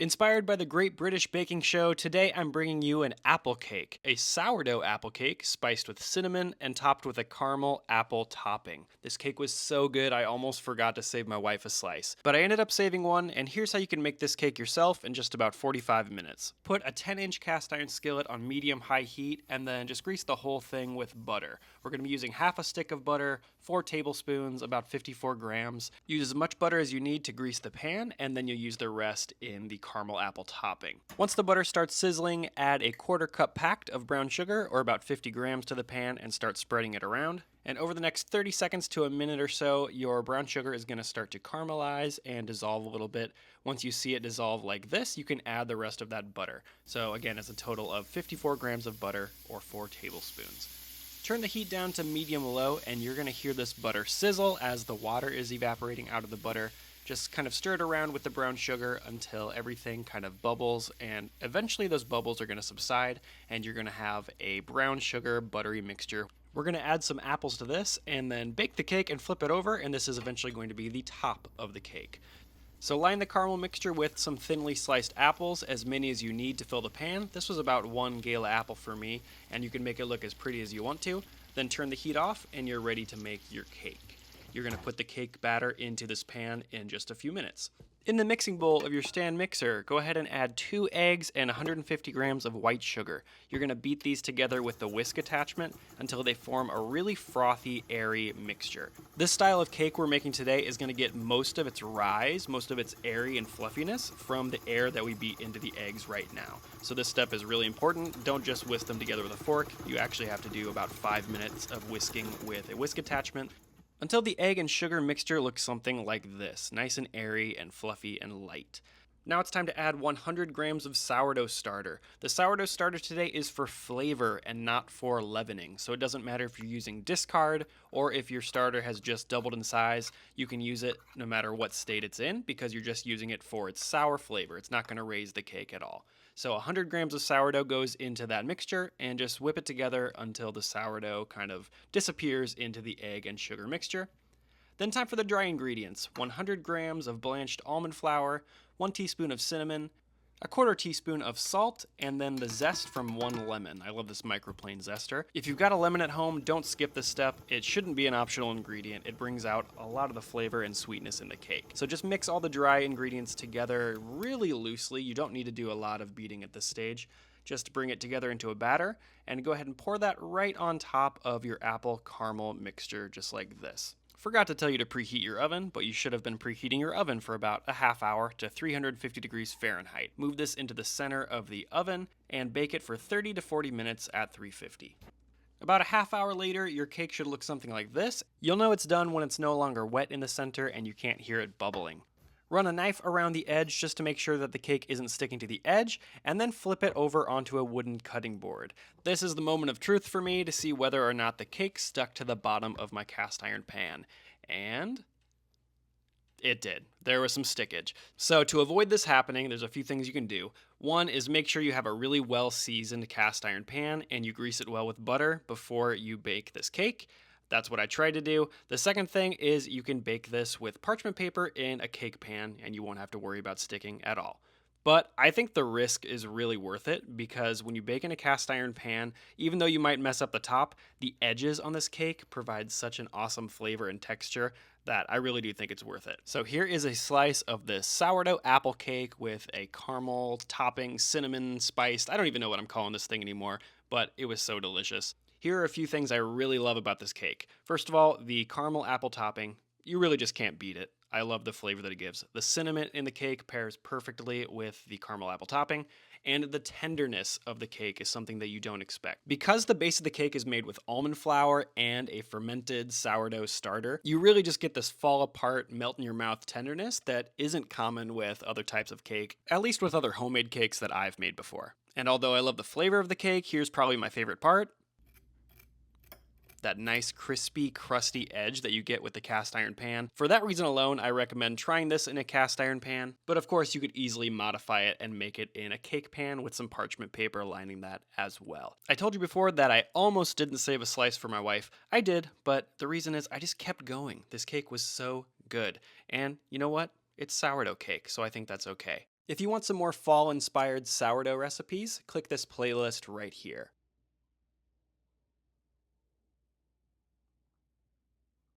Inspired by the Great British Baking Show, today I'm bringing you an apple cake, a sourdough apple cake spiced with cinnamon and topped with a caramel apple topping. This cake was so good I almost forgot to save my wife a slice, but I ended up saving one, and here's how you can make this cake yourself in just about 45 minutes. Put a 10-inch cast iron skillet on medium-high heat and then just grease the whole thing with butter. We're going to be using half a stick of butter, 4 tablespoons, about 54 grams. Use as much butter as you need to grease the pan, and then you'll use the rest in the caramel apple topping. Once the butter starts sizzling, add a 1/4 cup packed of brown sugar, or about 50 grams, to the pan and start spreading it around. And over the next 30 seconds to a minute or so, your brown sugar is going to start to caramelize and dissolve a little bit. Once you see it dissolve like this, you can add the rest of that butter. So again, it's a total of 54 grams of butter, or 4 tablespoons. Turn the heat down to medium-low, and you're going to hear this butter sizzle as the water is evaporating out of the butter. Just kind of stir it around with the brown sugar until everything kind of bubbles, and eventually those bubbles are going to subside, and you're going to have a brown sugar buttery mixture. We're going to add some apples to this, and then bake the cake and flip it over, and this is eventually going to be the top of the cake. So line the caramel mixture with some thinly sliced apples, as many as you need to fill the pan. This was about 1 Gala apple for me, and you can make it look as pretty as you want to. Then turn the heat off, and you're ready to make your cake. You're going to put the cake batter into this pan in just a few minutes. In the mixing bowl of your stand mixer, go ahead and add 2 eggs and 150 grams of white sugar. You're going to beat these together with the whisk attachment until they form a really frothy, airy mixture. This style of cake we're making today is going to get most of its rise, most of its airy and fluffiness from the air that we beat into the eggs right now. So this step is really important. Don't just whisk them together with a fork. You actually have to do about 5 minutes of whisking with a whisk attachment, until the egg and sugar mixture looks something like this, nice and airy and fluffy and light. Now it's time to add 100 grams of sourdough starter. The sourdough starter today is for flavor and not for leavening, so it doesn't matter if you're using discard or if your starter has just doubled in size. You can use it no matter what state it's in because you're just using it for its sour flavor. It's not going to raise the cake at all. So 100 grams of sourdough goes into that mixture, and just whip it together until the sourdough kind of disappears into the egg and sugar mixture. Then time for the dry ingredients: 100 grams of blanched almond flour, 1 teaspoon of cinnamon, a 1/4 teaspoon of salt, and then the zest from 1 lemon. I love this microplane zester. If you've got a lemon at home, don't skip this step. It shouldn't be an optional ingredient. It brings out a lot of the flavor and sweetness in the cake. So just mix all the dry ingredients together really loosely. You don't need to do a lot of beating at this stage. Just bring it together into a batter and go ahead and pour that right on top of your apple caramel mixture, just like this. Forgot to tell you to preheat your oven, but you should have been preheating your oven for about a half hour to 350 degrees Fahrenheit. Move this into the center of the oven and bake it for 30 to 40 minutes at 350. About a half hour later, your cake should look something like this. You'll know it's done when it's no longer wet in the center and you can't hear it bubbling. Run a knife around the edge just to make sure that the cake isn't sticking to the edge, and then flip it over onto a wooden cutting board. This is the moment of truth for me to see whether or not the cake stuck to the bottom of my cast iron pan. And it did. There was some stickage. So to avoid this happening, there's a few things you can do. One is make sure you have a really well seasoned cast iron pan and you grease it well with butter before you bake this cake. That's what I tried to do. The second thing is you can bake this with parchment paper in a cake pan and you won't have to worry about sticking at all. But I think the risk is really worth it because when you bake in a cast iron pan, even though you might mess up the top, the edges on this cake provide such an awesome flavor and texture that I really do think it's worth it. So here is a slice of this sourdough apple cake with a caramel topping, cinnamon spiced. I don't even know what I'm calling this thing anymore, but it was so delicious. Here are a few things I really love about this cake. First of all, the caramel apple topping. You really just can't beat it. I love the flavor that it gives. The cinnamon in the cake pairs perfectly with the caramel apple topping, and the tenderness of the cake is something that you don't expect. Because the base of the cake is made with almond flour and a fermented sourdough starter, you really just get this fall apart, melt in your mouth tenderness that isn't common with other types of cake, at least with other homemade cakes that I've made before. And although I love the flavor of the cake, here's probably my favorite part: that nice crispy, crusty edge that you get with the cast iron pan. For that reason alone, I recommend trying this in a cast iron pan, but of course you could easily modify it and make it in a cake pan with some parchment paper lining that as well. I told you before that I almost didn't save a slice for my wife. I did, but the reason is I just kept going. This cake was so good. And you know what? It's sourdough cake, so I think that's okay. If you want some more fall-inspired sourdough recipes, click this playlist right here.